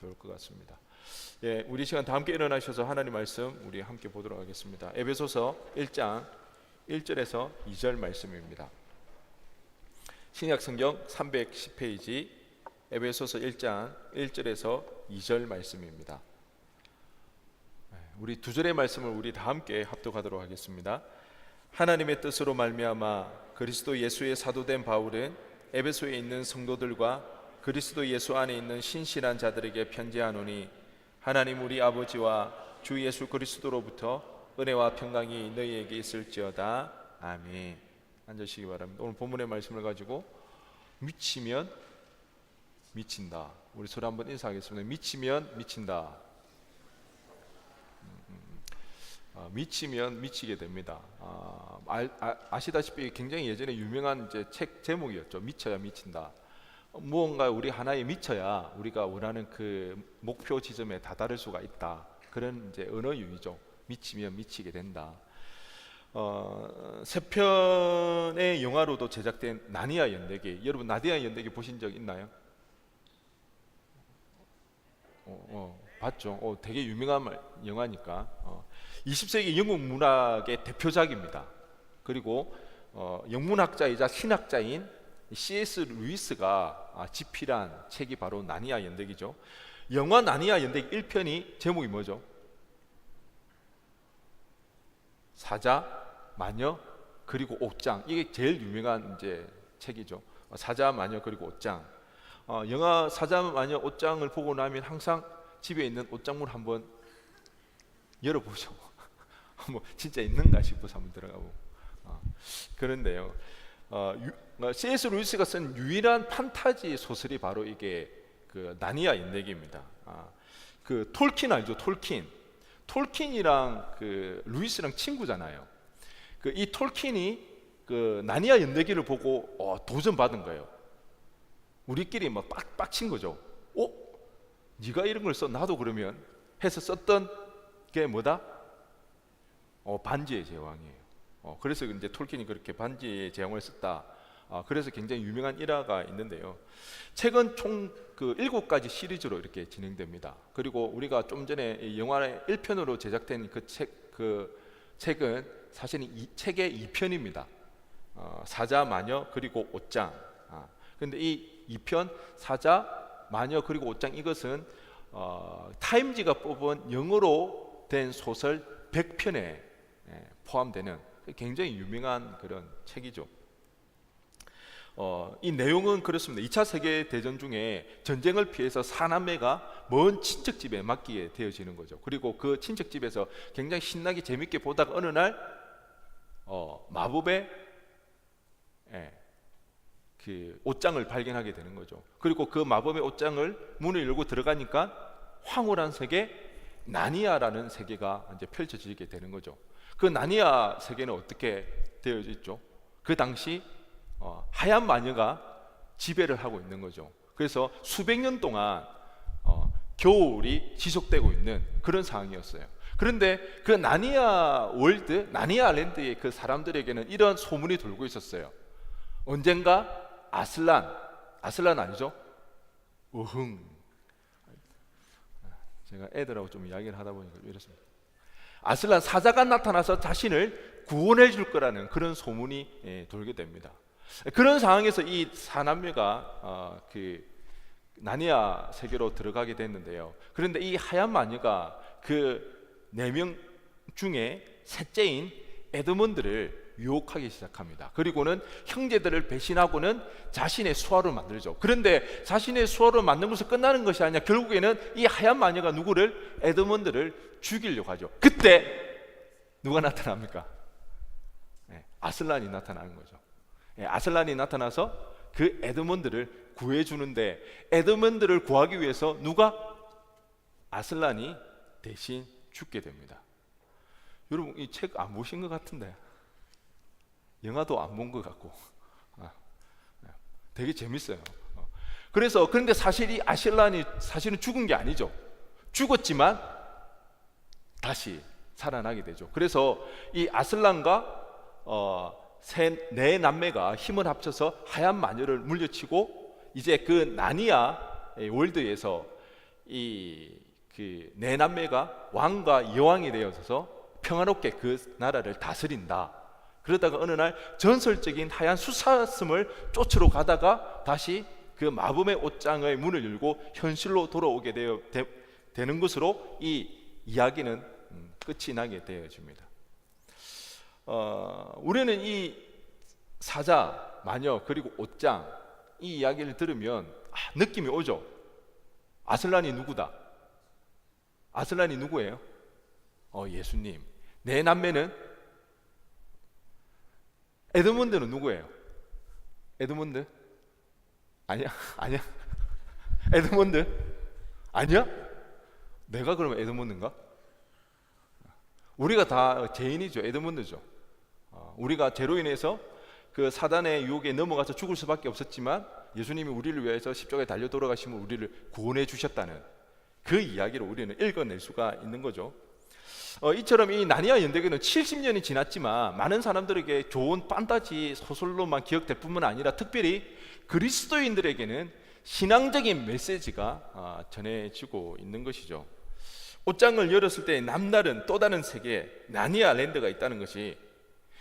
좋을 것 같습니다. 예, 우리 시간 다 함께 일어나셔서 하나님 말씀 우리 함께 보도록 하겠습니다. 에베소서 1장 1절에서 2절 말씀입니다. 신약 성경 310페이지 에베소서 1장 1절에서 2절 말씀입니다. 우리 두 절의 말씀을 우리 다 함께 합독하도록 하겠습니다. 하나님의 뜻으로 말미암아 그리스도 예수의 사도된 바울은 에베소에 있는 성도들과 그리스도 예수 안에 있는 신실한 자들에게 편지하노니 하나님 우리 아버지와 주 예수 그리스도로부터 은혜와 평강이 너희에게 있을지어다. 아멘. 앉으시기 바랍니다. 오늘 본문의 말씀을 가지고 미치면 미친다. 우리 서로 한번 인사하겠습니다. 미치면 미친다. 미치면 미치게 됩니다. 아시다시피 굉장히 예전에 유명한 이제 책 제목이었죠. 미쳐야 미친다. 무언가 우리 하나에 미쳐야 우리가 원하는 그 목표 지점에 다다를 수가 있다. 그런 이제 언어유이죠. 미치면 미치게 된다. 세 편의 영화로도 제작된 나니아 연대기. 여러분 나디아 연대기 보신 적 있나요? 봤죠. 되게 유명한 영화니까. 20세기 영국 문학의 대표작입니다. 그리고 영문학자이자 신학자인 C.S. 루이스가 집필한 책이 바로 나니아 연대기죠. 영화 나니아 연대기 1편이 제목이 뭐죠? 사자, 마녀, 그리고 옷장. 이게 제일 유명한 이제 책이죠. 사자, 마녀, 그리고 옷장. 영화 사자, 마녀, 옷장을 보고 나면 항상 집에 있는 옷장물 한번 열어보죠. 뭐 진짜 있는가 싶어서 한번 들어가고. 그런데요. C.S. 루이스가 쓴 유일한 판타지 소설이 바로 이게 그 나니아 연대기입니다. 그 톨킨 알죠? 톨킨이랑 그 루이스랑 친구잖아요. 그 이 톨킨이 그 나니아 연대기를 보고 도전 받은 거예요. 우리끼리 막 빡친 거죠. 네가 이런 걸 써 나도 그러면 해서 썼던 게 뭐다? 반지의 제왕이에요. 그래서 이제 톨킨이 그렇게 반지의 제왕을 썼다. 그래서 굉장히 유명한 일화가 있는데요. 책은 총 그 7가지 시리즈로 이렇게 진행됩니다. 그리고 우리가 좀 전에 영화의 1편으로 제작된 그 책은 사실은 이 책의 2편입니다. 사자, 마녀, 그리고 옷장. 근데 이 2편 사자, 마녀, 그리고 옷장 이것은 타임지가 뽑은 영어로 된 소설 100편에 포함되는 굉장히 유명한 그런 책이죠. 이 내용은 그렇습니다. 2차 세계대전 중에 전쟁을 피해서 사남매가 먼 친척집에 맡기게 되어지는 거죠. 그리고 그 친척집에서 굉장히 신나게 재밌게 보다가 어느 날 마법의 그 옷장을 발견하게 되는 거죠. 그리고 그 마법의 옷장을 문을 열고 들어가니까 황홀한 세계 나니아라는 세계가 이제 펼쳐지게 되는 거죠. 그 나니아 세계는 어떻게 되어 있죠? 그 당시 하얀 마녀가 지배를 하고 있는 거죠. 그래서 수백 년 동안 겨울이 지속되고 있는 그런 상황이었어요. 그런데 그 나니아 월드, 나니아 랜드의 그 사람들에게는 이런 소문이 돌고 있었어요. 언젠가 아슬란 아니죠? 제가 애들하고 좀 이야기를 하다 보니까 이렇습니다. 아슬란 사자가 나타나서 자신을 구원해 줄 거라는 그런 소문이 돌게 됩니다. 그런 상황에서 이 사남매가 그 나니아 세계로 들어가게 됐는데요. 그런데 이 하얀 마녀가 그 4명 중에 셋째인 에드먼드를 유혹하기 시작합니다. 그리고는 형제들을 배신하고는 자신의 수하로 만들죠. 그런데 자신의 수하로 만든 것을 끝나는 것이 아니라 결국에는 이 하얀 마녀가 누구를? 에드먼드를 죽이려고 하죠. 그때 누가 나타납니까? 아슬란이 나타나는 거죠. 아슬란이 나타나서 그 에드먼드를 구해주는데, 에드먼드를 구하기 위해서 누가? 아슬란이 대신 죽게 됩니다. 여러분 이 책 안 보신 것 같은데, 영화도 안 본 것 같고 되게 재밌어요. 그런데 사실 이 아슬란이 사실은 죽은 게 아니죠. 죽었지만 다시 살아나게 되죠. 그래서 이 아슬란과 네 남매가 힘을 합쳐서 하얀 마녀를 물리치고 이제 그 나니아 월드에서 네 남매가 왕과 여왕이 되어서 평화롭게 그 나라를 다스린다. 그러다가 어느 날 전설적인 하얀 숫사슴을 쫓으러 가다가 다시 그 마법의 옷장의 문을 열고 현실로 돌아오게 되는 것으로 이 이야기는 끝이 나게 되어집니다. 우리는 이 사자, 마녀 그리고 옷장 이 이야기를 들으면 느낌이 오죠. 아슬란이 누구다? 아슬란이 누구예요? 예수님. 네 남매는? 에드문드는 누구예요? 에드문드? 아니야? 에드문드? 아니야? 내가 그러면 에드문드인가? 우리가 다 죄인이죠. 에드문드죠. 우리가 죄로 인해서 그 사단의 유혹에 넘어가서 죽을 수밖에 없었지만 예수님이 우리를 위해서 십자가에 달려 돌아가심으로 우리를 구원해 주셨다는 그 이야기를 우리는 읽어낼 수가 있는 거죠. 이처럼 이 나니아 연대기는 70년이 지났지만 많은 사람들에게 좋은 판타지 소설로만 기억될 뿐만 아니라 특별히 그리스도인들에게는 신앙적인 메시지가 전해지고 있는 것이죠. 옷장을 열었을 때 남다른 또 다른 세계 나니아 랜드가 있다는 것이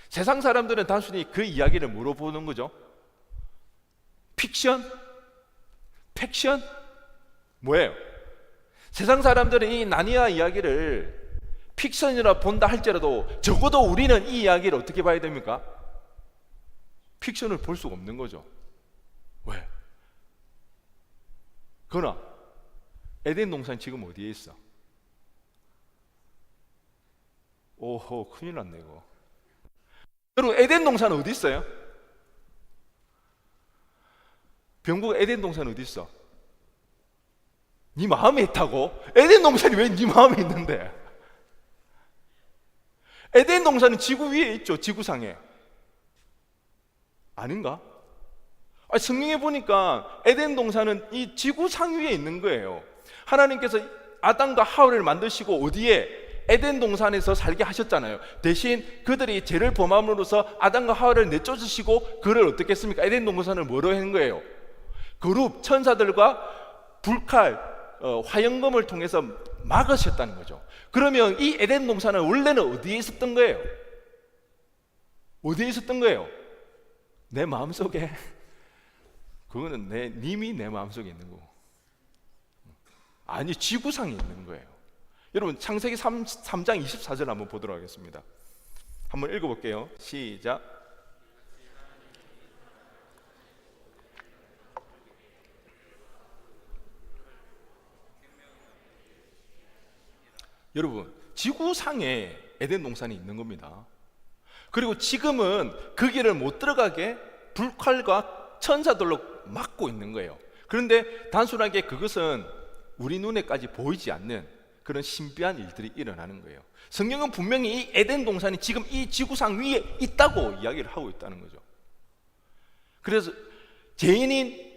세상 사람들은 단순히 그 이야기를 물어보는 거죠. 픽션? 팩션? 뭐예요? 세상 사람들은 이 나니아 이야기를 픽션이라 본다 할지라도 적어도 우리는 이 이야기를 어떻게 봐야 됩니까? 픽션을 볼 수가 없는 거죠. 왜? 그러나 에덴 동산 지금 어디에 있어? 오호, 큰일 났네 이거. 여러분, 에덴 동산 어디 있어요? 병국 에덴 동산 어디 있어? 네 마음에 있다고? 에덴 동산이 왜 네 마음에 있는데? 에덴 동산은 지구 위에 있죠. 지구상에. 아닌가? 성경에 보니까 에덴 동산은 이 지구상 위에 있는 거예요. 하나님께서 아담과 하와를 만드시고 어디에? 에덴 동산에서 살게 하셨잖아요. 대신 그들이 죄를 범함으로써 아담과 하와를 내쫓으시고 그를 어떻게 했습니까? 에덴 동산을 뭐로 한 거예요? 그룹 천사들과 불칼, 화영검을 통해서 막으셨다는 거죠. 그러면 이 에덴 동산은 원래는 어디에 있었던 거예요? 어디에 있었던 거예요? 내 마음속에. 그거는 님이 내 마음속에 있는 거고, 아니 지구상에 있는 거예요. 여러분, 창세기 3장 24절 한번 보도록 하겠습니다. 한번 읽어볼게요. 시작. 여러분, 지구상에 에덴 동산이 있는 겁니다. 그리고 지금은 그 길을 못 들어가게 불칼과 천사들로 막고 있는 거예요. 그런데 단순하게 그것은 우리 눈에까지 보이지 않는 그런 신비한 일들이 일어나는 거예요. 성경은 분명히 이 에덴 동산이 지금 이 지구상 위에 있다고 이야기를 하고 있다는 거죠. 그래서 죄인인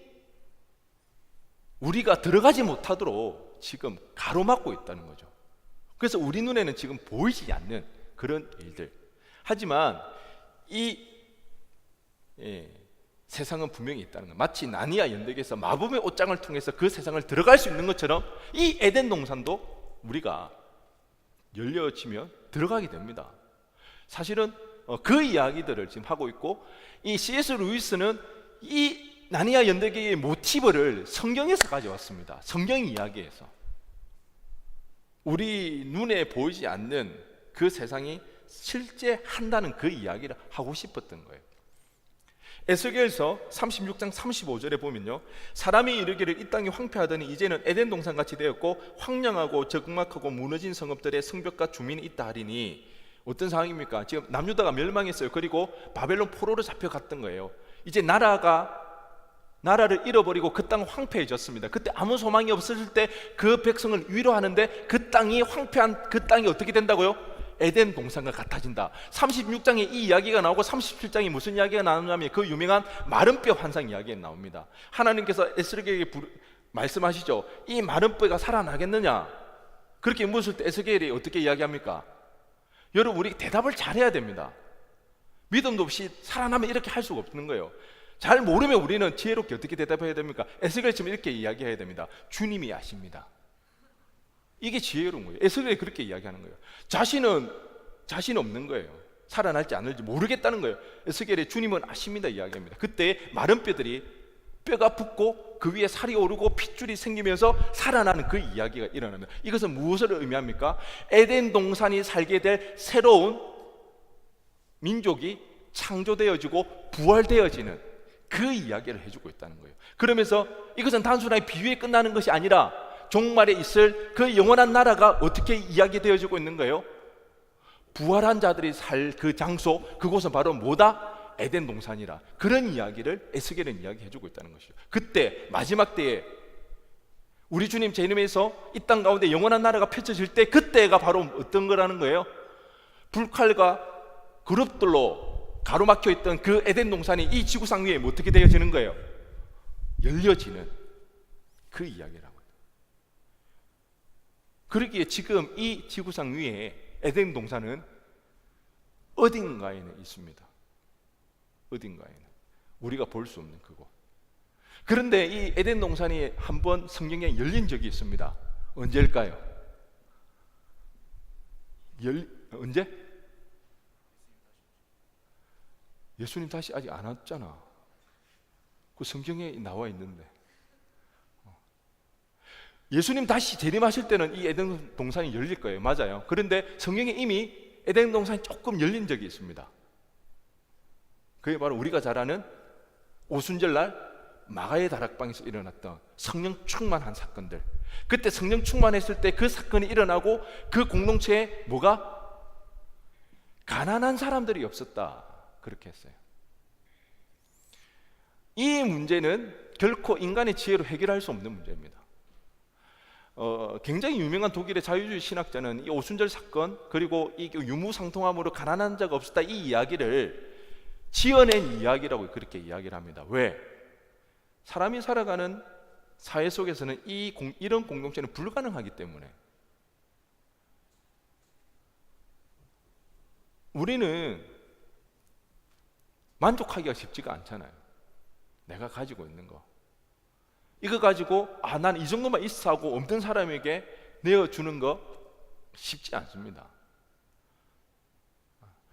우리가 들어가지 못하도록 지금 가로막고 있다는 거죠. 그래서 우리 눈에는 지금 보이지 않는 그런 일들. 하지만 이 세상은 분명히 있다는 거예요. 마치 나니아 연대기에서 마법의 옷장을 통해서 그 세상을 들어갈 수 있는 것처럼 이 에덴 동산도 우리가 열려지면 들어가게 됩니다. 사실은 그 이야기들을 지금 하고 있고, 이 C.S. 루이스는 이 나니아 연대기의 모티브를 성경에서 가져왔습니다. 성경 이야기에서 우리 눈에 보이지 않는 그 세상이 실제 한다는 그 이야기를 하고 싶었던 거예요. 에스겔서 36장 35절에 보면요, 사람이 이르기를 이 땅이 황폐하더니 이제는 에덴 동산같이 되었고 황량하고 적막하고 무너진 성읍들의 성벽과 주민이 있다 하리니, 어떤 상황입니까? 지금 남유다가 멸망했어요. 그리고 바벨론 포로로 잡혀갔던 거예요. 이제 나라를 잃어버리고 그 땅은 황폐해졌습니다. 그때 아무 소망이 없었을 때 그 백성을 위로하는데 그 땅이 황폐한 그 땅이 어떻게 된다고요? 에덴 동산과 같아진다. 36장에 이 이야기가 나오고 37장에 무슨 이야기가 나오냐면 그 유명한 마른 뼈 환상 이야기가 나옵니다. 하나님께서 에스겔에게 말씀하시죠. 이 마른 뼈가 살아나겠느냐? 그렇게 물었을 때 에스겔이 어떻게 이야기합니까? 여러분, 우리 대답을 잘해야 됩니다. 믿음도 없이 살아나면 이렇게 할 수가 없는 거예요. 잘 모르면 우리는 지혜롭게 어떻게 대답해야 됩니까? 에스겔처럼 이렇게 이야기해야 됩니다. 주님이 아십니다. 이게 지혜로운 거예요. 에스겔이 그렇게 이야기하는 거예요. 자신 없는 거예요. 살아날지 않을지 모르겠다는 거예요. 에스겔이 주님은 아십니다 이야기합니다. 그때 마른 뼈가 붙고 그 위에 살이 오르고 핏줄이 생기면서 살아나는 그 이야기가 일어납니다. 이것은 무엇을 의미합니까? 에덴 동산이 살게 될 새로운 민족이 창조되어지고 부활되어지는 그 이야기를 해주고 있다는 거예요. 그러면서 이것은 단순하게 비유에 끝나는 것이 아니라 종말에 있을 그 영원한 나라가 어떻게 이야기되어지고 있는 거예요? 부활한 자들이 살 그 장소, 그곳은 바로 뭐다? 에덴 동산이라. 그런 이야기를 에스겔은 이야기해주고 있다는 것이죠. 그때 마지막 때에 우리 주님 재림에서 이 땅 가운데 영원한 나라가 펼쳐질 때, 그때가 바로 어떤 거라는 거예요? 불칼과 그룹들로 가로막혀 있던 그 에덴 동산이 이 지구상 위에 어떻게 되어지는 거예요? 열려지는 그 이야기라고. 그러기에 지금 이 지구상 위에 에덴 동산은 어딘가에는 있습니다. 어딘가에는 우리가 볼 수 없는 그곳. 그런데 이 에덴 동산이 한번 성경에 열린 적이 있습니다. 언제일까요? 언제? 예수님 다시 아직 안 왔잖아. 그 성경에 나와 있는데. 예수님 다시 재림하실 때는 이 에덴 동산이 열릴 거예요. 맞아요. 그런데 성경에 이미 에덴 동산이 조금 열린 적이 있습니다. 그게 바로 우리가 잘 아는 오순절날 마가의 다락방에서 일어났던 성령 충만한 사건들. 그때 성령 충만했을 때 그 사건이 일어나고 그 공동체에 뭐가? 가난한 사람들이 없었다. 그렇게 했어요. 이 문제는 결코 인간의 지혜로 해결할 수 없는 문제입니다. 굉장히 유명한 독일의 자유주의 신학자는 이 오순절 사건 그리고 이 유무상통함으로 가난한 자가 없었다 이 이야기를 지어낸 이야기라고 그렇게 이야기를 합니다. 왜? 사람이 살아가는 사회 속에서는 이런 공동체는 불가능하기 때문에. 우리는 만족하기가 쉽지가 않잖아요. 내가 가지고 있는 거 이거 가지고 난 이 정도만 있어 하고 없는 사람에게 내어주는 거 쉽지 않습니다.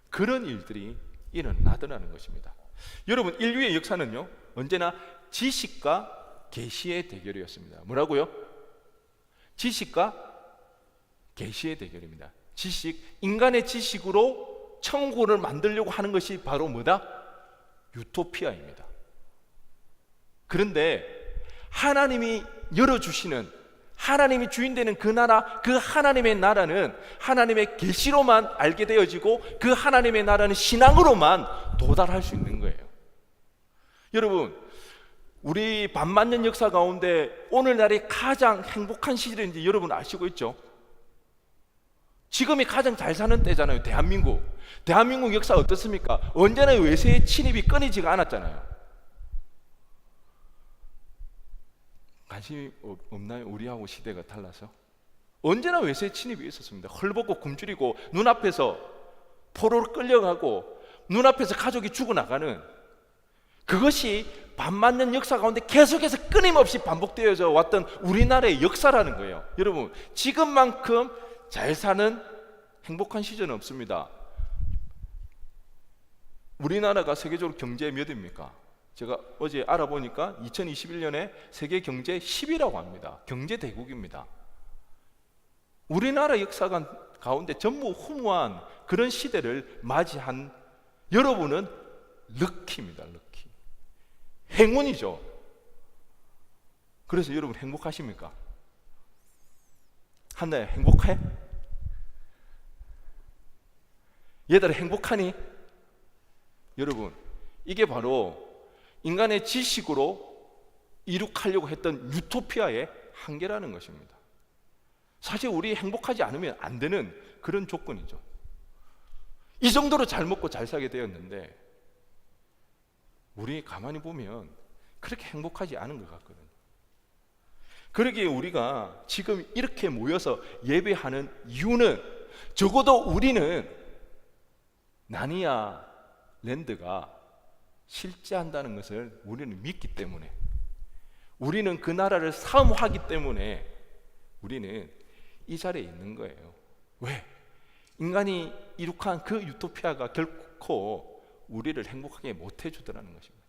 그런 일들이 일어나더라는 것입니다. 여러분, 인류의 역사는요 언제나 지식과 계시의 대결이었습니다. 뭐라고요? 지식과 계시의 대결입니다. 인간의 지식으로 천국을 만들려고 하는 것이 바로 뭐다? 유토피아입니다. 그런데 하나님이 열어주시는, 하나님이 주인되는 그 나라, 그 하나님의 나라는 하나님의 계시로만 알게 되어지고 그 하나님의 나라는 신앙으로만 도달할 수 있는 거예요. 여러분, 우리 반만년 역사 가운데 오늘날이 가장 행복한 시절인지 여러분 아시고 있죠? 지금이 가장 잘 사는 때잖아요. 대한민국 역사 어떻습니까? 언제나 외세의 침입이 끊이지가 않았잖아요. 관심이 없나요? 우리하고 시대가 달라서? 언제나 외세의 침입이 있었습니다. 헐벗고 굶주리고 눈앞에서 포로로 끌려가고 눈앞에서 가족이 죽어나가는, 그것이 반만년 역사 가운데 계속해서 끊임없이 반복되어져 왔던 우리나라의 역사라는 거예요. 여러분, 지금만큼 잘 사는 행복한 시절은 없습니다. 우리나라가 세계적으로 경제 몇 위입니까? 제가 어제 알아보니까 2021년에 세계 경제 10위라고 합니다. 경제 대국입니다. 우리나라 역사관 가운데 전무후무한 그런 시대를 맞이한 여러분은 럭키입니다. 럭키. 행운이죠. 그래서 여러분 행복하십니까? 한나야 행복해? 얘들아 행복하니? 여러분, 이게 바로 인간의 지식으로 이룩하려고 했던 유토피아의 한계라는 것입니다. 사실 우리 행복하지 않으면 안 되는 그런 조건이죠. 이 정도로 잘 먹고 잘 살게 되었는데 우리 가만히 보면 그렇게 행복하지 않은 것 같거든요. 그러기에 우리가 지금 이렇게 모여서 예배하는 이유는, 적어도 우리는 나니아 랜드가 실제한다는 것을 우리는 믿기 때문에, 우리는 그 나라를 사모하기 때문에 우리는 이 자리에 있는 거예요. 왜? 인간이 이룩한 그 유토피아가 결코 우리를 행복하게 못 해주더라는 것입니다.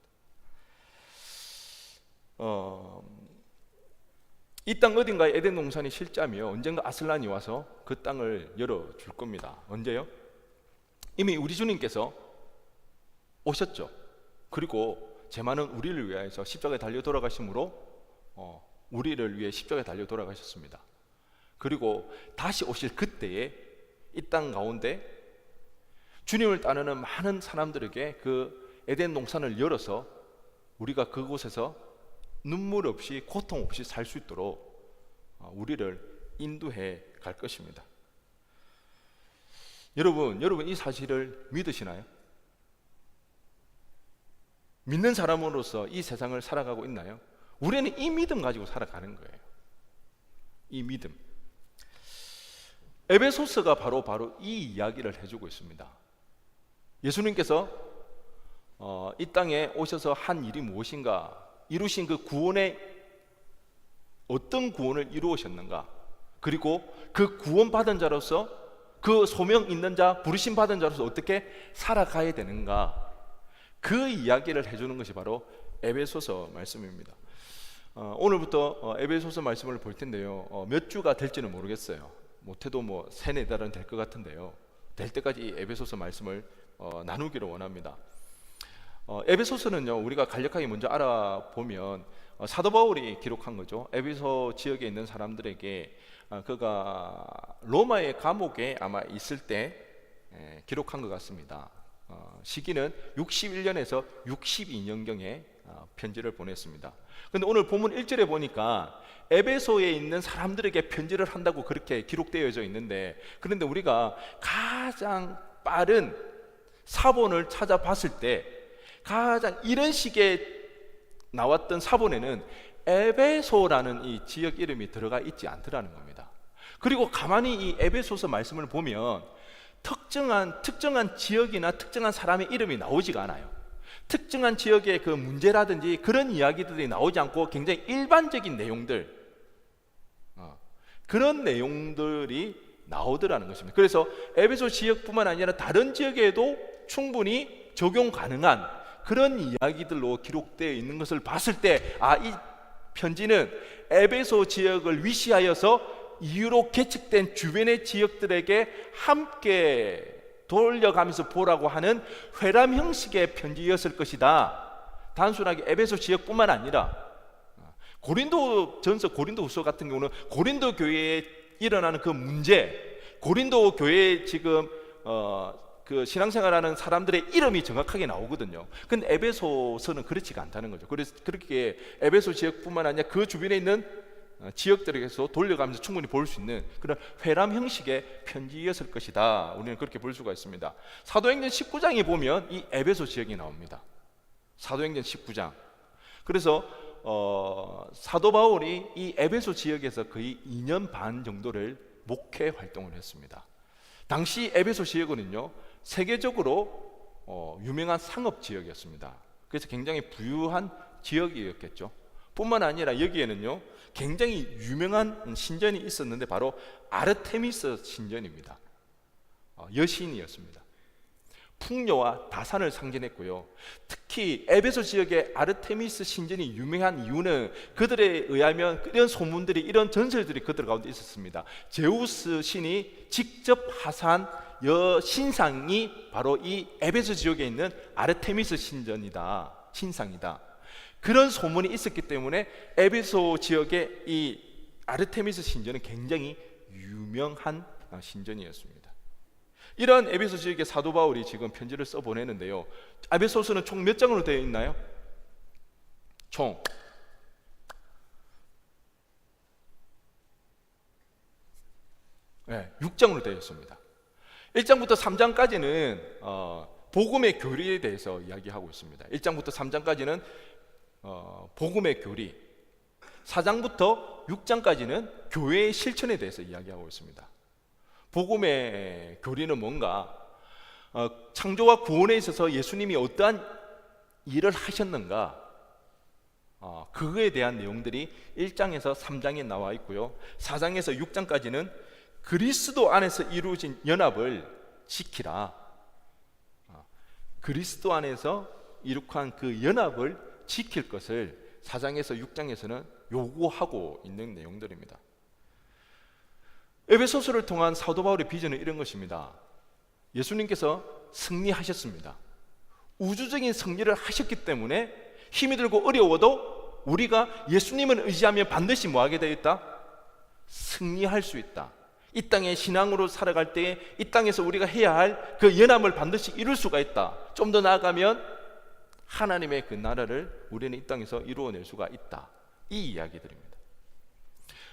이 땅 어딘가에 에덴 동산이 실자며 언젠가 아슬란이 와서 그 땅을 열어줄 겁니다. 언제요? 이미 우리 주님께서 오셨죠. 그리고 제 많은 우리를 위하여서 십자가에 달려 돌아가심으로 우리를 위해 십자가에 달려 돌아가셨습니다. 그리고 다시 오실 그때에 이 땅 가운데 주님을 따르는 많은 사람들에게 그 에덴 동산을 열어서 우리가 그곳에서 눈물 없이 고통 없이 살 수 있도록 우리를 인도해 갈 것입니다. 여러분 이 사실을 믿으시나요? 믿는 사람으로서 이 세상을 살아가고 있나요? 우리는 이 믿음 가지고 살아가는 거예요. 이 믿음. 에베소서가 바로 이 이야기를 해주고 있습니다. 예수님께서 이 땅에 오셔서 한 일이 무엇인가, 이루신 그 구원의 어떤 구원을 이루셨는가, 그리고 그 구원받은 자로서 그 소명 있는 자, 부르심 받은 자로서 어떻게 살아가야 되는가, 그 이야기를 해주는 것이 바로 에베소서 말씀입니다. 오늘부터 에베소서 말씀을 볼 텐데요, 몇 주가 될지는 모르겠어요. 못해도 뭐 3-4달은 될 것 같은데요, 될 때까지 이 에베소서 말씀을 나누기를 원합니다. 에베소서는요, 우리가 간략하게 먼저 알아보면 사도 바울이 기록한 거죠. 에베소 지역에 있는 사람들에게 그가 로마의 감옥에 아마 있을 때 기록한 것 같습니다. 시기는 61년에서 62년경에 편지를 보냈습니다. 그런데 오늘 본문 1절에 보니까 에베소에 있는 사람들에게 편지를 한다고 그렇게 기록되어져 있는데, 그런데 우리가 가장 빠른 사본을 찾아봤을 때 가장 이런 식의 나왔던 사본에는 에베소라는 이 지역 이름이 들어가 있지 않더라는 겁니다. 그리고 가만히 이 에베소서 말씀을 보면 특정한 지역이나 특정한 사람의 이름이 나오지가 않아요. 특정한 지역의 그 문제라든지 그런 이야기들이 나오지 않고 굉장히 일반적인 내용들, 그런 내용들이 나오더라는 것입니다. 그래서 에베소 지역뿐만 아니라 다른 지역에도 충분히 적용 가능한 그런 이야기들로 기록되어 있는 것을 봤을 때, 이 편지는 에베소 지역을 위시하여서 이유로 개척된 주변의 지역들에게 함께 돌려가면서 보라고 하는 회람 형식의 편지였을 것이다. 단순하게 에베소 지역뿐만 아니라 고린도전서, 고린도후서 같은 경우는 고린도 교회에 일어나는 그 문제, 고린도 교회에 지금 그 신앙생활하는 사람들의 이름이 정확하게 나오거든요. 근데 에베소서는 그렇지가 않다는 거죠. 그래서 그렇게 에베소 지역뿐만 아니라 그 주변에 있는 지역들에게서 돌려가면서 충분히 볼 수 있는 그런 회람 형식의 편지였을 것이다. 우리는 그렇게 볼 수가 있습니다. 사도행전 19장에 보면 이 에베소 지역이 나옵니다. 사도행전 19장. 그래서 사도 바울이 이 에베소 지역에서 거의 2년 반 정도를 목회 활동을 했습니다. 당시 에베소 지역은요, 세계적으로 유명한 상업 지역이었습니다. 그래서 굉장히 부유한 지역이었겠죠. 뿐만 아니라 여기에는요, 굉장히 유명한 신전이 있었는데 바로 아르테미스 신전입니다. 여신이었습니다. 풍요와 다산을 상징했고요. 특히 에베소 지역의 아르테미스 신전이 유명한 이유는 그들에 의하면 이런 소문들이, 이런 전설들이 그들 가운데 있었습니다. 제우스 신이 직접 하사한 신상이 바로 이 에베소 지역에 있는 아르테미스 신상이다. 그런 소문이 있었기 때문에 에베소 지역의 이 아르테미스 신전은 굉장히 유명한 신전이었습니다. 이런 에베소 지역에 사도 바울이 지금 편지를 써보내는데요, 에베소서는 총 몇 장으로 되어 있나요? 총 6장으로 되어 있습니다. 1장부터 3장까지는 복음의 교리에 대해서 이야기하고 있습니다. 1장부터 3장까지는 복음의 교리, 4장부터 6장까지는 교회의 실천에 대해서 이야기하고 있습니다. 복음의 교리는 뭔가, 창조와 구원에 있어서 예수님이 어떠한 일을 하셨는가, 그거에 대한 내용들이 1장에서 3장에 나와 있고요, 4장에서 6장까지는 그리스도 안에서 이루어진 연합을 지키라. 그리스도 안에서 이룩한 그 연합을 지킬 것을 4장에서 6장에서는 요구하고 있는 내용들입니다. 에베소서를 통한 사도 바울의 비전은 이런 것입니다. 예수님께서 승리하셨습니다. 우주적인 승리를 하셨기 때문에 힘이 들고 어려워도 우리가 예수님을 의지하면 반드시 뭐하게 되어 있다? 승리할 수 있다. 이 땅에 신앙으로 살아갈 때에 이 땅에서 우리가 해야 할 그 연합을 반드시 이룰 수가 있다. 좀 더 나아가면 하나님의 그 나라를 우리는 이 땅에서 이루어낼 수가 있다. 이 이야기들입니다.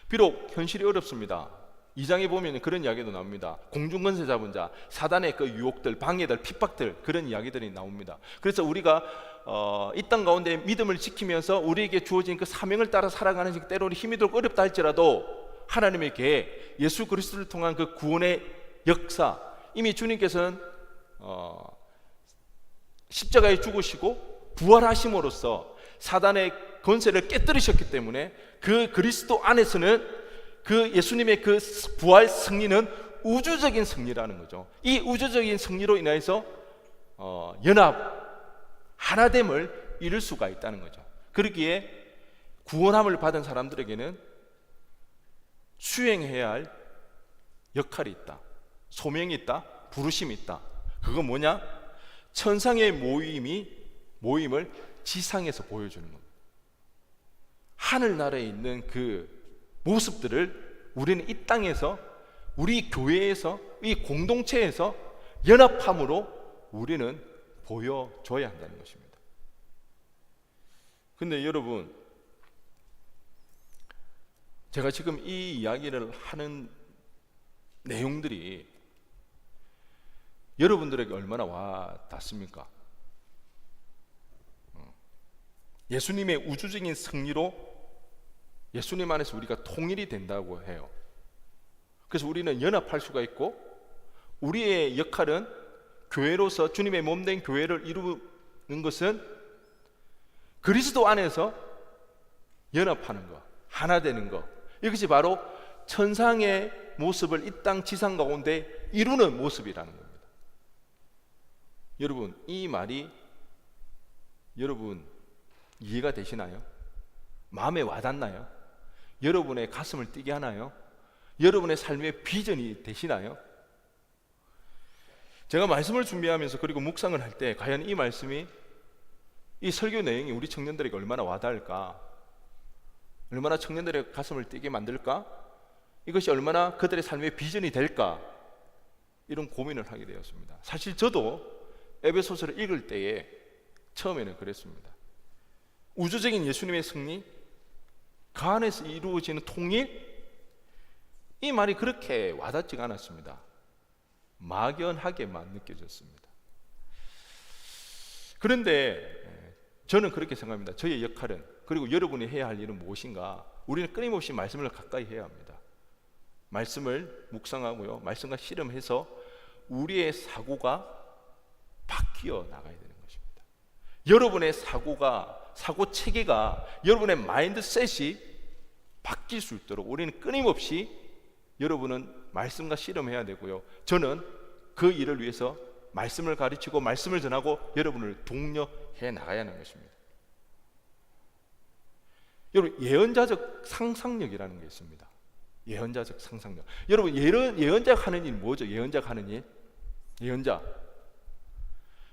비록 현실이 어렵습니다. 2장에 보면 그런 이야기도 나옵니다. 공중권세 잡은 자, 사단의 그 유혹들, 방해들, 핍박들, 그런 이야기들이 나옵니다. 그래서 우리가 이 땅 가운데 믿음을 지키면서 우리에게 주어진 그 사명을 따라 살아가는 식 때로는 힘이 들고 어렵다 할지라도 하나님의 계획, 예수 그리스도를 통한 그 구원의 역사, 이미 주님께서는 십자가에 죽으시고 부활하심으로써 사단의 권세를 깨뜨리셨기 때문에 그 그리스도 안에서는 그 예수님의 그 부활 승리는 우주적인 승리라는 거죠. 이 우주적인 승리로 인해서 연합, 하나됨을 이룰 수가 있다는 거죠. 그러기에 구원함을 받은 사람들에게는 수행해야 할 역할이 있다, 소명이 있다, 부르심이 있다. 그건 뭐냐? 천상의 모임을 지상에서 보여주는 겁니다. 하늘나라에 있는 그 모습들을 우리는 이 땅에서, 우리 교회에서, 이 공동체에서 연합함으로 우리는 보여줘야 한다는 것입니다. 근데 여러분, 제가 지금 이 이야기를 하는 내용들이 여러분들에게 얼마나 와 닿습니까? 예수님의 우주적인 승리로 예수님 안에서 우리가 통일이 된다고 해요. 그래서 우리는 연합할 수가 있고, 우리의 역할은 교회로서 주님의 몸된 교회를 이루는 것은 그리스도 안에서 연합하는 것, 하나 되는 것, 이것이 바로 천상의 모습을 이 땅 지상 가운데 이루는 모습이라는 겁니다. 여러분, 이 말이 여러분 이해가 되시나요? 마음에 와닿나요? 여러분의 가슴을 뛰게 하나요? 여러분의 삶의 비전이 되시나요? 제가 말씀을 준비하면서 그리고 묵상을 할 때 과연 이 말씀이, 이 설교 내용이 우리 청년들에게 얼마나 와닿을까? 얼마나 청년들의 가슴을 뛰게 만들까? 이것이 얼마나 그들의 삶의 비전이 될까? 이런 고민을 하게 되었습니다. 사실 저도 에베소서를 읽을 때에 처음에는 그랬습니다. 우주적인 예수님의 승리, 그 안에서 이루어지는 통일, 이 말이 그렇게 와닿지가 않았습니다. 막연하게만 느껴졌습니다. 그런데 저는 그렇게 생각합니다. 저의 역할은, 그리고 여러분이 해야 할 일은 무엇인가? 우리는 끊임없이 말씀을 가까이 해야 합니다. 말씀을 묵상하고요, 말씀과 씨름해서 우리의 사고가 바뀌어 나가야 되는 것입니다. 여러분의 사고 체계가, 여러분의 마인드셋이 바뀔 수 있도록 우리는 끊임없이 여러분은 말씀과 씨름해야 되고요, 저는 그 일을 위해서 말씀을 가르치고 말씀을 전하고 여러분을 독려해 나가야 하는 것입니다. 여러분, 예언자적 상상력이라는 게 있습니다. 예언자적 상상력. 여러분, 예언자가 하는 일 뭐죠? 예언자가 하는 일?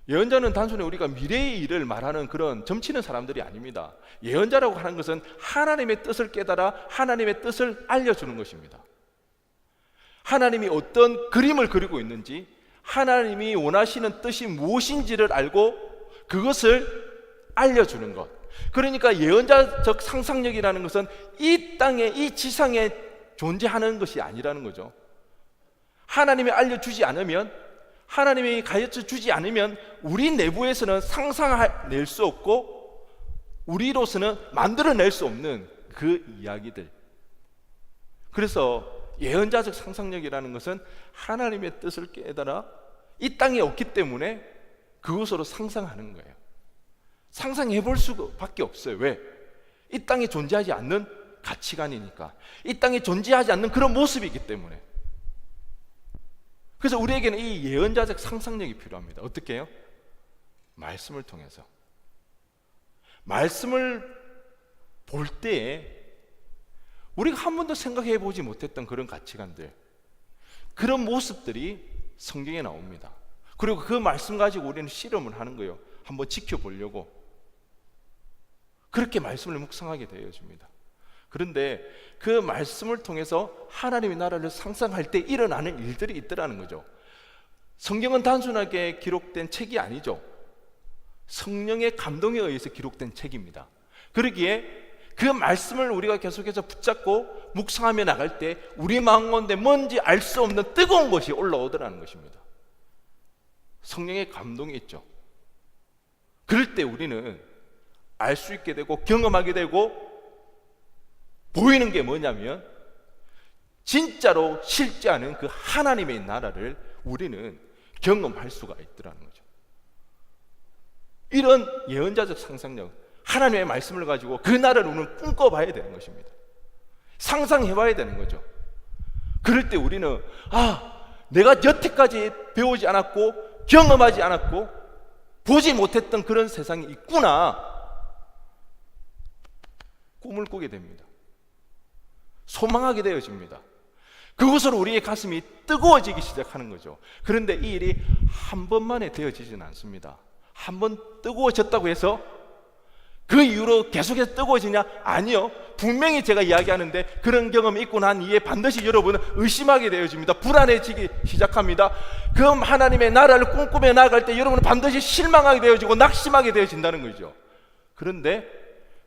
예언자는 단순히 우리가 미래의 일을 말하는 그런 점치는 사람들이 아닙니다. 예언자라고 하는 것은 하나님의 뜻을 깨달아 하나님의 뜻을 알려주는 것입니다. 하나님이 어떤 그림을 그리고 있는지, 하나님이 원하시는 뜻이 무엇인지를 알고 그것을 알려주는 것. 그러니까 예언자적 상상력이라는 것은 이 땅에, 이 지상에 존재하는 것이 아니라는 거죠. 하나님이 알려주지 않으면, 하나님이 가르쳐주지 않으면 우리 내부에서는 상상해낼 수 없고 우리로서는 만들어낼 수 없는 그 이야기들. 그래서 예언자적 상상력이라는 것은 하나님의 뜻을 깨달아 이 땅에 없기 때문에 그것으로 상상하는 거예요. 상상해 볼 수밖에 없어요. 왜? 이 땅에 존재하지 않는 가치관이니까, 이 땅에 존재하지 않는 그런 모습이기 때문에. 그래서 우리에게는 이 예언자적 상상력이 필요합니다. 어떻게 해요? 말씀을 통해서. 말씀을 볼 때에 우리가 한 번도 생각해 보지 못했던 그런 가치관들, 그런 모습들이 성경에 나옵니다. 그리고 그 말씀 가지고 우리는 실험을 하는 거예요. 한번 지켜보려고. 그렇게 말씀을 묵상하게 되어집니다. 그런데 그 말씀을 통해서 하나님의 나라를 상상할 때 일어나는 일들이 있더라는 거죠. 성경은 단순하게 기록된 책이 아니죠. 성령의 감동에 의해서 기록된 책입니다. 그러기에 그 말씀을 우리가 계속해서 붙잡고 묵상하며 나갈 때 우리 마음 가운데 뭔지 알 수 없는 뜨거운 것이 올라오더라는 것입니다. 성령의 감동이 있죠. 그럴 때 우리는 알 수 있게 되고 경험하게 되고 보이는 게 뭐냐면 진짜로 실제하는 그 하나님의 나라를 우리는 경험할 수가 있더라는 거죠. 이런 예언자적 상상력, 하나님의 말씀을 가지고 그 나라를 우리는 꿈꿔봐야 되는 것입니다. 상상해봐야 되는 거죠. 그럴 때 우리는 내가 여태까지 배우지 않았고 경험하지 않았고 보지 못했던 그런 세상이 있구나, 꿈을 꾸게 됩니다. 소망하게 되어집니다. 그것으로 우리의 가슴이 뜨거워지기 시작하는 거죠. 그런데 이 일이 한 번만에 되어지지는 않습니다. 한 번 뜨거워졌다고 해서 그 이후로 계속해서 뜨거워지냐? 아니요. 분명히 제가 이야기하는데 그런 경험이 있고 난 이후에 반드시 여러분은 의심하게 되어집니다. 불안해지기 시작합니다. 그 하나님의 나라를 꿈꾸며 나아갈 때 여러분은 반드시 실망하게 되어지고 낙심하게 되어진다는 거죠. 그런데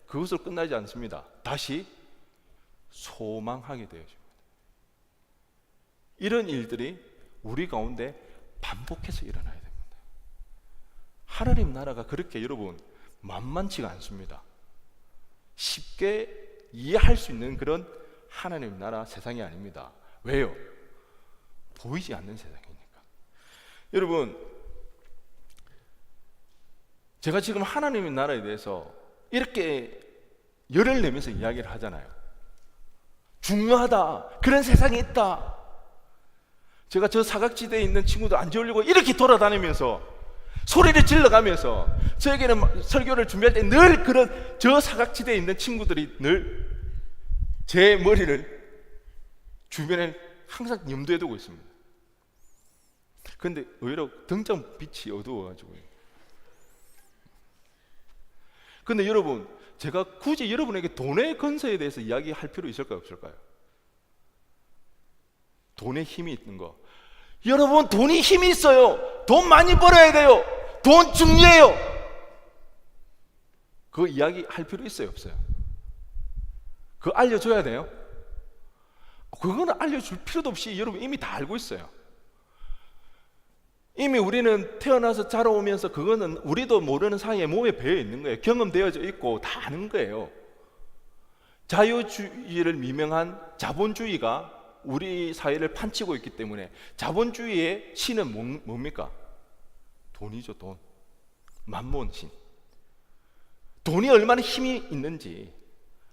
그것으로 끝나지 않습니다. 다시 소망하게 되어집니다. 이런 일들이 우리 가운데 반복해서 일어나야 됩니다. 하나님 나라가 그렇게 여러분 만만치가 않습니다. 쉽게 이해할 수 있는 그런 하나님 나라 세상이 아닙니다. 왜요? 보이지 않는 세상이니까. 여러분, 제가 지금 하나님의 나라에 대해서 이렇게 열을 내면서 이야기를 하잖아요. 중요하다, 그런 세상이 있다. 제가 저 사각지대에 있는 친구들 앉아 올리고 이렇게 돌아다니면서 소리를 질러가면서 저에게는 설교를 준비할 때 늘 그런 저 사각지대에 있는 친구들이 늘 제 머리를 주변에 항상 염두에 두고 있습니다. 그런데 의외로 등잔 빛이 어두워가지고. 그런데 여러분, 제가 굳이 여러분에게 돈의 건세에 대해서 이야기할 필요 있을까요, 없을까요? 돈의 힘이 있는 거. 여러분, 돈이 힘이 있어요. 돈 많이 벌어야 돼요. 돈 중요해요. 그 이야기 할 필요 있어요, 없어요? 그거 알려줘야 돼요? 그거는 알려줄 필요도 없이 여러분 이미 다 알고 있어요. 이미 우리는 태어나서 자라오면서 그거는 우리도 모르는 사이에 몸에 배어 있는 거예요. 경험되어져 있고 다 아는 거예요. 자유주의를 미명한 자본주의가 우리 사회를 판치고 있기 때문에 자본주의의 신은 뭡니까? 돈이죠, 돈. 만몬신. 돈이 얼마나 힘이 있는지,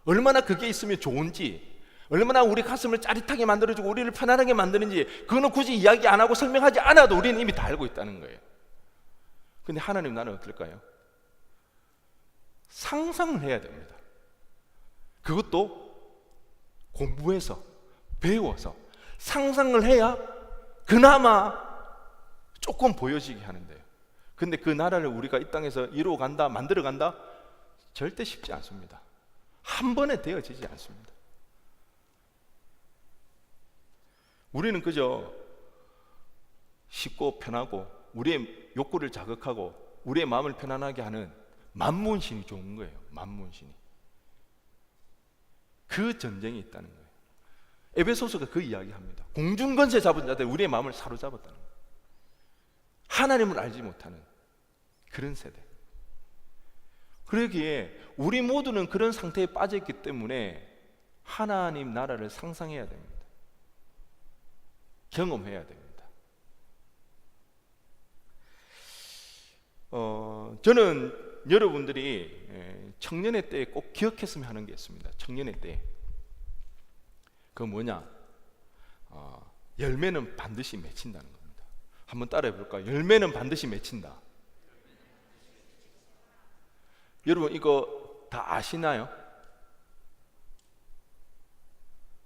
얼마나 그게 있으면 좋은지, 얼마나 우리 가슴을 짜릿하게 만들어주고 우리를 편안하게 만드는지, 그거는 굳이 이야기 안 하고 설명하지 않아도 우리는 이미 다 알고 있다는 거예요. 근데 하나님 나라는 어떨까요? 상상을 해야 됩니다. 그것도 공부해서, 배워서 상상을 해야 그나마 조금 보여지게 하는데요. 근데 그 나라를 우리가 이 땅에서 이루어간다, 만들어간다? 절대 쉽지 않습니다. 한 번에 되어지지 않습니다. 우리는 그저 쉽고 편하고 우리의 욕구를 자극하고 우리의 마음을 편안하게 하는 만문신이 좋은 거예요. 만문신이. 그 전쟁이 있다는 거예요. 에베소서가 그 이야기합니다. 공중권세 잡은 자들, 우리의 마음을 사로잡았다는 거예요. 하나님을 알지 못하는 그런 세대. 그러기에 우리 모두는 그런 상태에 빠져 있기 때문에 하나님 나라를 상상해야 됩니다. 경험해야 됩니다. 저는 여러분들이 청년의 때에 꼭 기억했으면 하는 게 있습니다. 청년의 때. 그 뭐냐? 열매는 반드시 맺힌다는 겁니다. 한번 따라해 볼까요? 열매는 반드시 맺힌다. 여러분 이거 다 아시나요?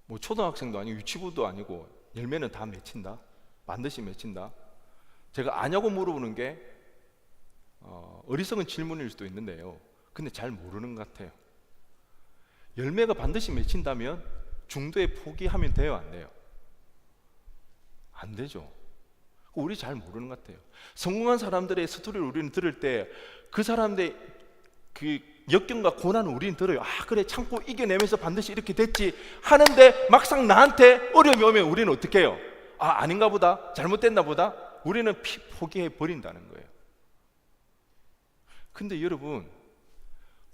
뭐 초등학생도 아니고 유치부도 아니고 열매는 다 맺힌다. 반드시 맺힌다. 제가 아냐고 물어보는 게 어리석은 질문일 수도 있는데요. 근데 잘 모르는 것 같아요. 열매가 반드시 맺힌다면 중도에 포기하면 돼요, 안 돼요? 안 되죠. 우리 잘 모르는 것 같아요. 성공한 사람들의 스토리를 우리는 들을 때 그 사람들의 그 역경과 고난을 우리는 들어요. 아 그래 참고 이겨내면서 반드시 이렇게 됐지 하는데 막상 나한테 어려움이 오면 우리는 어떻게 해요? 아 아닌가 보다, 잘못됐나 보다, 우리는 포기해 버린다는 거예요. 근데 여러분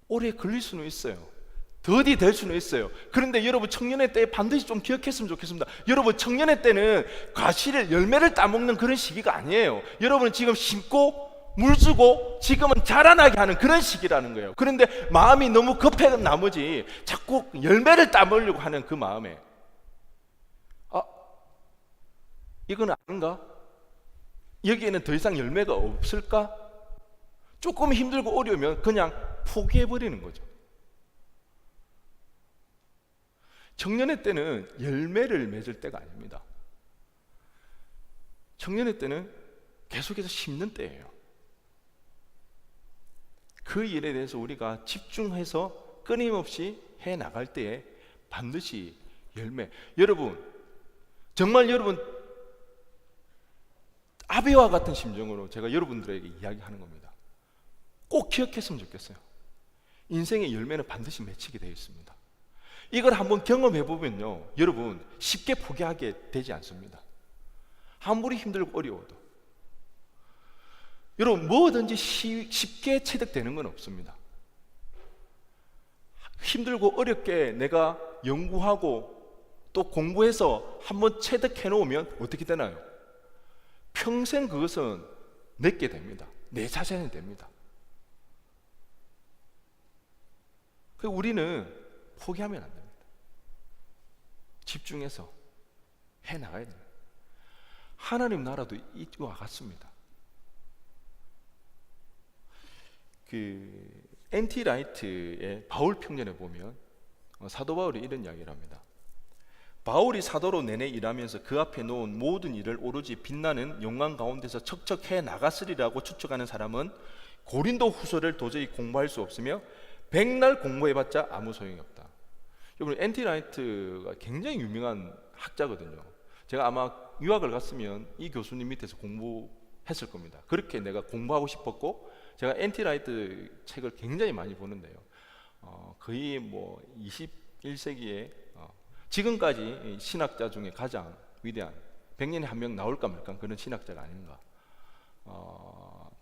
오래 걸릴 수는 있어요. 더디 될 수는 있어요. 그런데 여러분 청년의 때 반드시 좀 기억했으면 좋겠습니다. 여러분 청년의 때는 과실을 열매를 따먹는 그런 시기가 아니에요. 여러분은 지금 심고 물 주고 지금은 자라나게 하는 그런 시기라는 거예요. 그런데 마음이 너무 급한 나머지 자꾸 열매를 따먹으려고 하는 그 마음에 이건 아닌가? 여기에는 더 이상 열매가 없을까? 조금 힘들고 어려우면 그냥 포기해버리는 거죠. 청년의 때는 열매를 맺을 때가 아닙니다. 청년의 때는 계속해서 심는 때예요. 그 일에 대해서 우리가 집중해서 끊임없이 해나갈 때에 반드시 열매. 여러분 정말 여러분 아비와 같은 심정으로 제가 여러분들에게 이야기하는 겁니다. 꼭 기억했으면 좋겠어요. 인생의 열매는 반드시 맺히게 되어 있습니다. 이걸 한번 경험해 보면요, 여러분 쉽게 포기하게 되지 않습니다. 아무리 힘들고 어려워도. 여러분 뭐든지 쉽게 체득되는 건 없습니다. 힘들고 어렵게 내가 연구하고 또 공부해서 한번 체득해 놓으면 어떻게 되나요? 평생 그것은 내게 됩니다. 내 자신이 됩니다. 우리는 포기하면 안 됩니다. 집중해서 해나가야 됩니다. 하나님 나라도 이와 같습니다. 그 N.T. 라이트의 바울 평전에 보면 사도 바울이 이런 이야기를 합니다. 바울이 사도로 내내 일하면서 그 앞에 놓은 모든 일을 오로지 빛나는 영광 가운데서 척척해 나갔으리라고 추측하는 사람은 고린도 후서를 도저히 공부할 수 없으며 백날 공부해봤자 아무 소용이 없다. 여러분 N.T. 라이트가 굉장히 유명한 학자거든요. 제가 아마 유학을 갔으면 이 교수님 밑에서 공부했을 겁니다. 그렇게 내가 공부하고 싶었고, 제가 N.T. 라이트 책을 굉장히 많이 보는데요. 거의 뭐 21세기에 지금까지 신학자 중에 가장 위대한 100년에 한 명 나올까 말까 그런 신학자가 아닌가.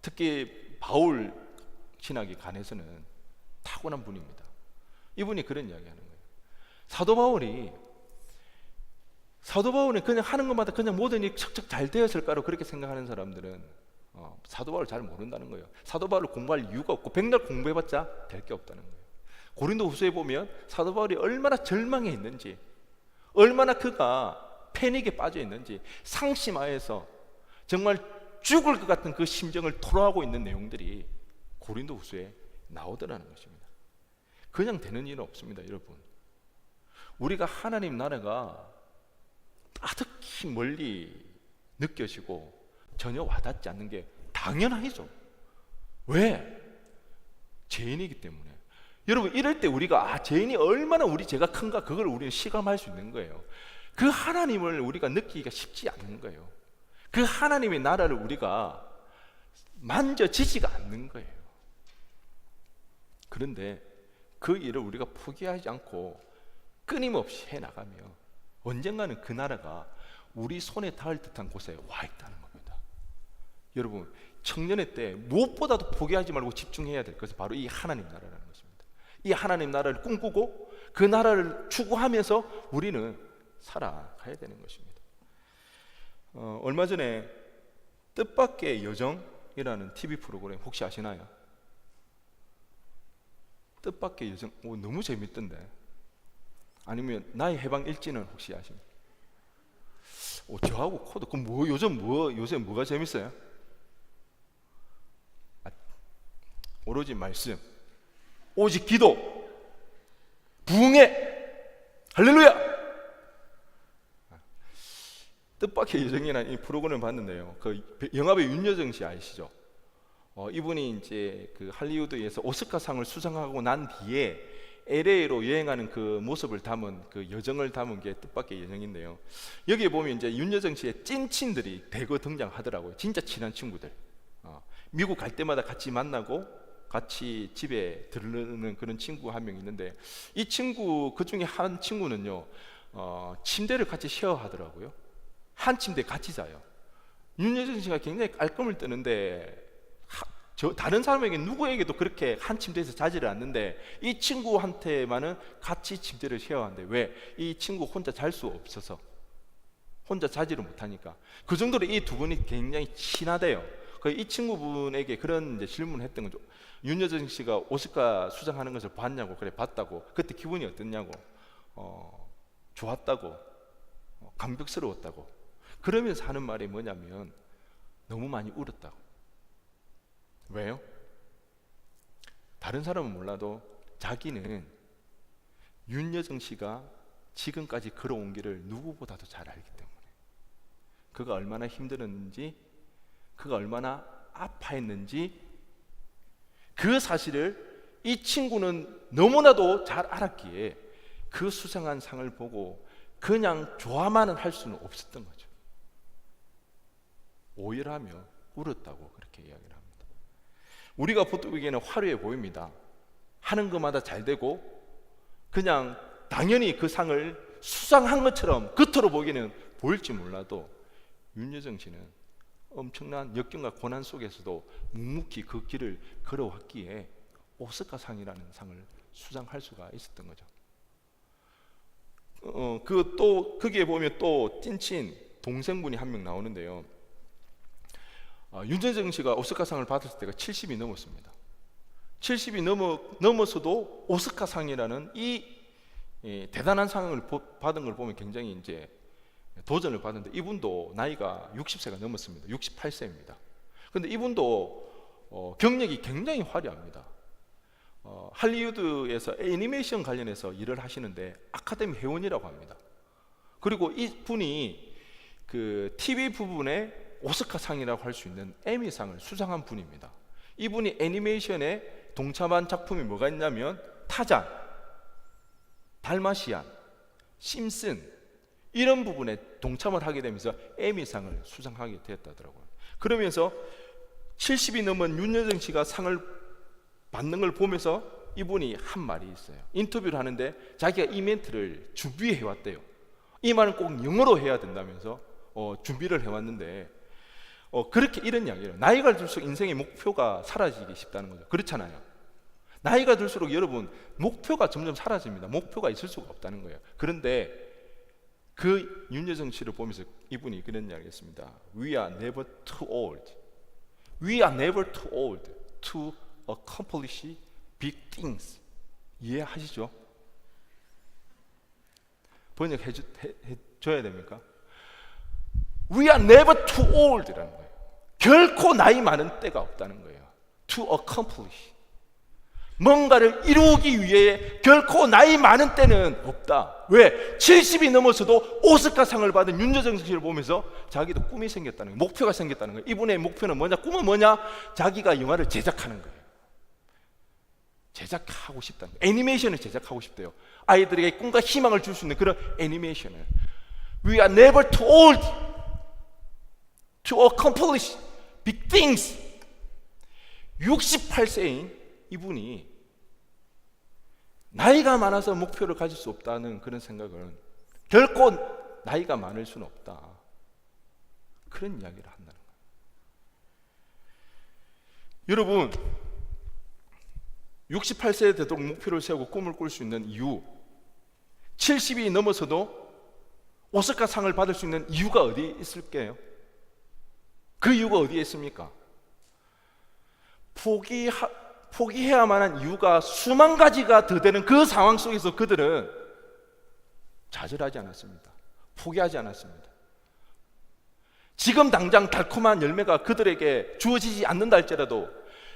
특히 바울 신학에 관해서는 타고난 분입니다. 이분이 그런 이야기하는 거예요. 사도 바울은 그냥 하는 것마다 그냥 모든 일이 척척 잘 되었을까로 그렇게 생각하는 사람들은 사도 바울을 잘 모른다는 거예요. 사도 바울을 공부할 이유가 없고 백날 공부해봤자 될 게 없다는 거예요. 고린도 후서에 보면 사도 바울이 얼마나 절망해 있는지, 얼마나 그가 패닉에 빠져 있는지, 상심하여서 정말 죽을 것 같은 그 심정을 토로하고 있는 내용들이 고린도 후서에 나오더라는 것입니다. 그냥 되는 일은 없습니다. 여러분, 우리가 하나님 나라가 아득히 멀리 느껴지고 전혀 와닿지 않는 게 당연하죠. 왜? 죄인이기 때문에. 여러분 이럴 때 우리가 죄인이 얼마나 우리 죄가 큰가 그걸 우리는 실감할 수 있는 거예요. 그 하나님을 우리가 느끼기가 쉽지 않는 거예요. 그 하나님의 나라를 우리가 만져지지가 않는 거예요. 그런데 그 일을 우리가 포기하지 않고 끊임없이 해나가며 언젠가는 그 나라가 우리 손에 닿을 듯한 곳에 와 있다는 겁니다. 여러분 청년의 때 무엇보다도 포기하지 말고 집중해야 될 것은 바로 이 하나님 나라라는 것입니다. 이 하나님 나라를 꿈꾸고 그 나라를 추구하면서 우리는 살아가야 되는 것입니다. 얼마 전에 뜻밖의 여정이라는 TV 프로그램 혹시 아시나요? 뜻밖의 여정, 너무 재밌던데. 아니면 나의 해방 일지는 혹시 아십니까? 저하고 코드 그럼 요새 뭐가 재밌어요? 오로지 말씀, 오직 기도, 부흥회, 할렐루야. 뜻밖의 여정이라는 이 프로그램을 봤는데요. 그 영화배우 윤여정 씨 아시죠? 이분이 이제 그 할리우드에서 오스카상을 수상하고 난 뒤에 LA로 여행하는 그 모습을 담은 그 여정을 담은 게 뜻밖의 여정인데요. 여기에 보면 이제 윤여정 씨의 찐친들이 대거 등장하더라고요. 진짜 친한 친구들. 미국 갈 때마다 같이 만나고 같이 집에 들르는 그런 친구 한 명 있는데, 이 친구 그 중에 한 친구는요, 침대를 같이 쉐어하더라고요. 한 침대 같이 자요. 윤여정 씨가 굉장히 깔끔을 뜨는데 다른 사람에게 누구에게도 그렇게 한 침대에서 자지를 않는데 이 친구한테만은 같이 침대를 쉐어한대. 왜? 이 친구 혼자 잘 수 없어서, 혼자 자지를 못하니까. 그 정도로 이 두 분이 굉장히 친하대요. 이 친구분에게 그런 이제 질문을 했던 거죠. 윤여정 씨가 오스카 수상하는 것을 봤냐고. 그래, 봤다고. 그때 기분이 어땠냐고. 좋았다고, 감격스러웠다고. 그러면서 하는 말이 뭐냐면 너무 많이 울었다고. 왜요? 다른 사람은 몰라도 자기는 윤여정 씨가 지금까지 걸어온 길을 누구보다도 잘 알기 때문에, 그가 얼마나 힘들었는지, 그가 얼마나 아파했는지, 그 사실을 이 친구는 너무나도 잘 알았기에 그 수상한 상을 보고 그냥 좋아만은 할 수는 없었던 거죠. 오열하며 울었다고 그렇게 이야기를 합니다. 우리가 보기에는 화려해 보입니다. 하는 것마다 잘 되고 그냥 당연히 그 상을 수상한 것처럼 겉으로 보기에는 보일지 몰라도 윤여정 씨는 엄청난 역경과 고난 속에서도 묵묵히 그 길을 걸어왔기에 오스카상이라는 상을 수상할 수가 있었던 거죠. 거기에 보면 또 찐친 동생분이 한 명 나오는데요. 윤여정 씨가 오스카상을 받았을 때가 70이 넘었습니다. 70이 넘어서도 오스카상이라는 이 대단한 상을 받은 걸 보면 굉장히 이제 도전을 받는데, 이분도 나이가 60세가 넘었습니다. 68세입니다. 그런데 이분도 경력이 굉장히 화려합니다. 할리우드에서 애니메이션 관련해서 일을 하시는데 아카데미 회원이라고 합니다. 그리고 이분이 그 TV 부분에 오스카상이라고 할 수 있는 에미상을 수상한 분입니다. 이분이 애니메이션에 동참한 작품이 뭐가 있냐면 타잔, 달마시안, 심슨, 이런 부분에 동참을 하게 되면서 에미상을 수상하게 되었다더라고요. 그러면서 70이 넘은 윤여정 씨가 상을 받는 걸 보면서 이분이 한 말이 있어요. 인터뷰를 하는데 자기가 이 멘트를 준비해 왔대요. 이 말은 꼭 영어로 해야 된다면서 준비를 해왔는데, 그렇게 이런 이야기예요. 나이가 들수록 인생의 목표가 사라지기 쉽다는 거죠. 그렇잖아요. 나이가 들수록 여러분 목표가 점점 사라집니다. 목표가 있을 수가 없다는 거예요. 그런데 그 윤여정 씨를 보면서 이분이 그런 이야기를 했습니다. We are never too old. We are never too old to accomplish big things. 이해하시죠? 번역해 줘야 됩니까? We are never too old라는 거예요. 결코 나이 많은 때가 없다는 거예요. To accomplish. 뭔가를 이루기 위해 결코 나이 많은 때는 없다. 왜? 70이 넘어서도 오스카상을 받은 윤여정 씨를 보면서 자기도 꿈이 생겼다는 거예요. 목표가 생겼다는 거예요. 이분의 목표는 뭐냐? 꿈은 뭐냐? 자기가 영화를 제작하는 거예요. 제작하고 싶다는 거예요. 애니메이션을 제작하고 싶대요. 아이들에게 꿈과 희망을 줄 수 있는 그런 애니메이션을. We are never too old to accomplish big things. 68세인 이분이 나이가 많아서 목표를 가질 수 없다는 그런 생각은, 결코 나이가 많을 수는 없다, 그런 이야기를 한다는 거예요. 여러분, 68세에 되도록 목표를 세우고 꿈을 꿀 수 있는 이유, 70이 넘어서도 오스카상을 받을 수 있는 이유가 어디에 있을까요? 그 이유가 어디에 있습니까? 포기해야만 한 이유가 수만 가지가 더 되는 그 상황 속에서 그들은 좌절하지 않았습니다. 포기하지 않았습니다. 지금 당장 달콤한 열매가 그들에게 주어지지 않는다 할지라도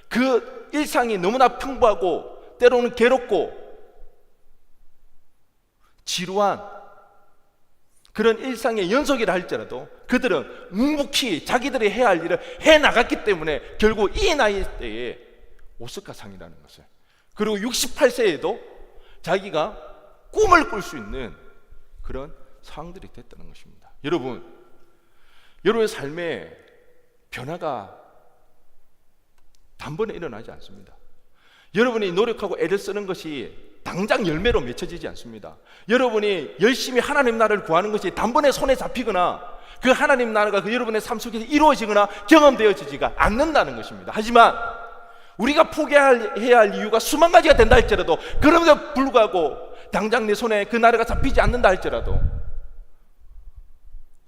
그 일상이 너무나 풍부하고 때로는 괴롭고 지루한 그런 일상의 연속이라 할지라도 그들은 묵묵히 자기들이 해야 할 일을 해나갔기 때문에 결국 이 나이 때에 오스카상이라는 것을, 그리고 68세에도 자기가 꿈을 꿀 수 있는 그런 상황들이 됐다는 것입니다. 여러분의 삶에 변화가 단번에 일어나지 않습니다. 여러분이 노력하고 애를 쓰는 것이 당장 열매로 맺혀지지 않습니다. 여러분이 열심히 하나님 나라를 구하는 것이 단번에 손에 잡히거나 그 하나님 나라가 그 여러분의 삶 속에서 이루어지거나 경험되어지지가 않는다는 것입니다. 하지만 우리가 포기해야 할 이유가 수만 가지가 된다 할지라도, 그럼에도 불구하고 당장 내 손에 그 나라가 잡히지 않는다 할지라도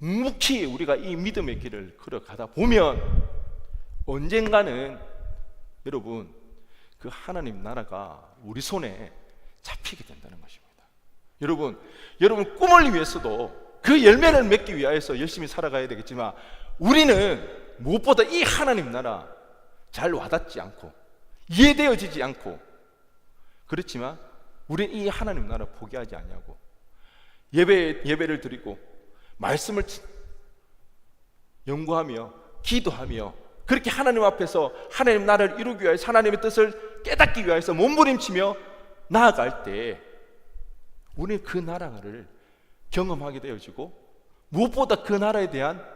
묵묵히 우리가 이 믿음의 길을 걸어가다 보면 언젠가는 여러분 그 하나님 나라가 우리 손에 잡히게 된다는 것입니다. 여러분 꿈을 위해서도 그 열매를 맺기 위하여서 열심히 살아가야 되겠지만 우리는 무엇보다 이 하나님 나라 잘 와닿지 않고 이해되어지지 않고, 그렇지만 우리는 이 하나님 나라 포기하지 않냐고 예배를 드리고 말씀을 연구하며 기도하며 그렇게 하나님 앞에서 하나님 나라를 이루기 위하여 하나님의 뜻을 깨닫기 위하여서 몸부림치며 나아갈 때 우리는 그 나라를 경험하게 되어지고 무엇보다 그 나라에 대한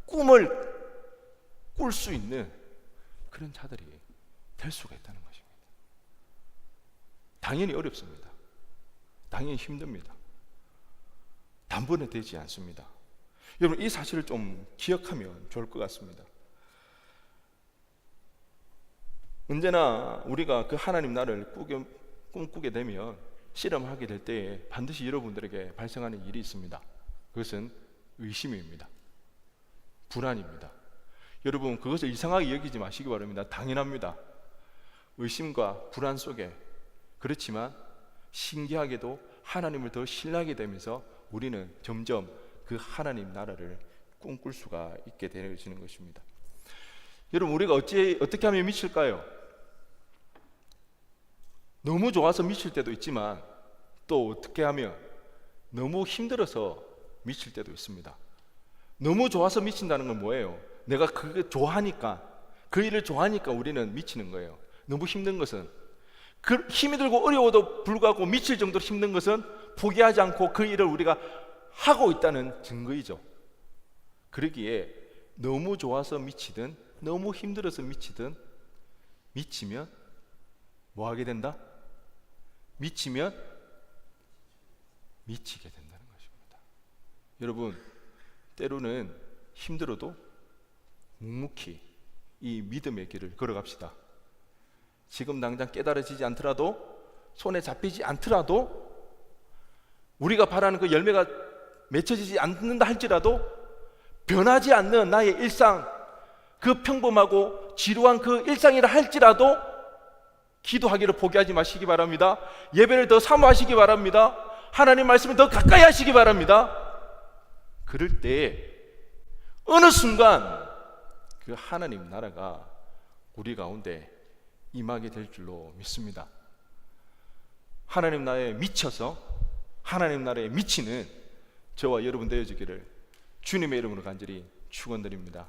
꿈을 꿀 수 있는 그런 자들이 될 수가 있다는 것입니다. 당연히 어렵습니다. 당연히 힘듭니다. 단번에 되지 않습니다. 여러분 이 사실을 좀 기억하면 좋을 것 같습니다. 언제나 우리가 그 하나님 나라를 꿈꾸게 되면 실험하게 될 때에 반드시 여러분들에게 발생하는 일이 있습니다. 그것은 의심입니다. 불안입니다. 여러분 그것을 이상하게 여기지 마시기 바랍니다. 당연합니다. 의심과 불안 속에, 그렇지만 신기하게도 하나님을 더 신뢰하게 되면서 우리는 점점 그 하나님 나라를 꿈꿀 수가 있게 되어지는 것입니다. 여러분 우리가 어떻게 하면 미칠까요? 너무 좋아서 미칠 때도 있지만 또 어떻게 하면 너무 힘들어서 미칠 때도 있습니다. 너무 좋아서 미친다는 건 뭐예요? 내가 그거 좋아하니까, 그 일을 좋아하니까 우리는 미치는 거예요. 너무 힘든 것은, 그 힘이 들고 어려워도 불구하고 미칠 정도로 힘든 것은 포기하지 않고 그 일을 우리가 하고 있다는 증거이죠. 그러기에 너무 좋아서 미치든 너무 힘들어서 미치든 미치면 뭐 하게 된다? 미치면 미치게 된다는 것입니다. 여러분 때로는 힘들어도 묵묵히 이 믿음의 길을 걸어갑시다. 지금 당장 깨달아지지 않더라도, 손에 잡히지 않더라도, 우리가 바라는 그 열매가 맺혀지지 않는다 할지라도 변하지 않는 나의 일상, 그 평범하고 지루한 그 일상이라 할지라도 기도하기를 포기하지 마시기 바랍니다. 예배를 더 사모하시기 바랍니다. 하나님 말씀을 더 가까이 하시기 바랍니다. 그럴 때 어느 순간 그 하나님 나라가 우리 가운데 임하게 될 줄로 믿습니다. 하나님 나라에 미쳐서 하나님 나라에 미치는 저와 여러분 되어지기를 주님의 이름으로 간절히 축원드립니다.